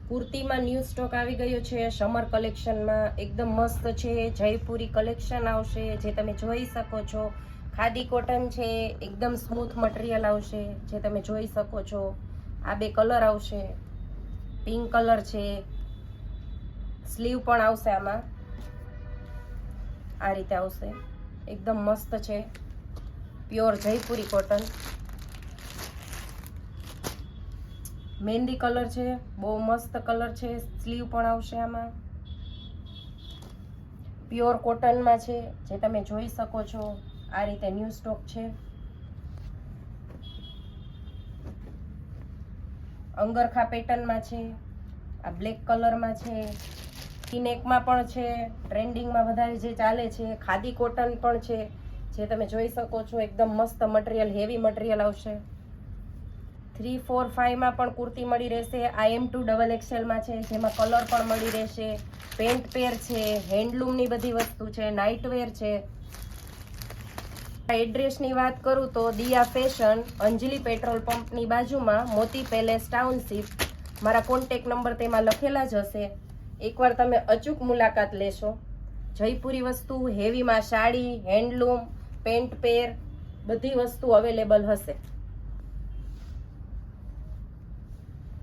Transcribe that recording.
કુર્તીમાં new stock આવી ગયો છે સમર કલેક્શનમાં. એકદમ મસ્ત છે, જયપુરી કલેક્શન આવશે જે તમે જોઈ શકો છો. ખાદી કોટન છે, એકદમ સ્મૂથ મટીરિયલ આવશે જે તમે જોઈ શકો છો. આ બે કલર આવશે, પિંક કલર છે, સ્લીવ પણ આવશે આમાં, આ રીતે આવશે. એકદમ મસ્ત છે, પ્યોર જયપુરી કોટન. મહેંદી કલર છે, બહુ મસ્ત કલર છે, સ્લીવ પણ આવશે આમાં. પ્યોર કોટનમાં છે જે તમે જોઈ શકો છો. આ રીતે ન્યૂ સ્ટોક છે. અંગરખા પેટર્નમાં છે, આ બ્લેક કલરમાં છે, નેકમાં પણ છે, ટ્રેન્ડિંગમાં વધારે જે ચાલે છે. ખાદી કોટન પણ છે જે તમે જોઈ શકો છો. એકદમ મસ્ત મટીરિયલ, હેવી મટીરિયલ આવશે. 3, 4, 5 પણ કુર્તી મળી રહેશે. આ M2 XXL છે જેમાં કલર પણ મળી રહેશે. પેન્ટ પેર છે, હેન્ડલૂમની બધી વસ્તુ છે, નાઇટવેર છે. એડ્રેસની વાત કરું તો દિયા ફેશન, અંજલિ પેટ્રોલ પંપની બાજુમાં, મોતી પેલેસ ટાઉનશીપ. મારા કોન્ટેક નંબર તેમાં લખેલા જ હશે. એકવાર તમે અચૂક મુલાકાત લેશો. જયપુરી વસ્તુ, હેવીમાં સાડી, હેન્ડલૂમ, પેન્ટ પેર બધી વસ્તુ અવેલેબલ હશે.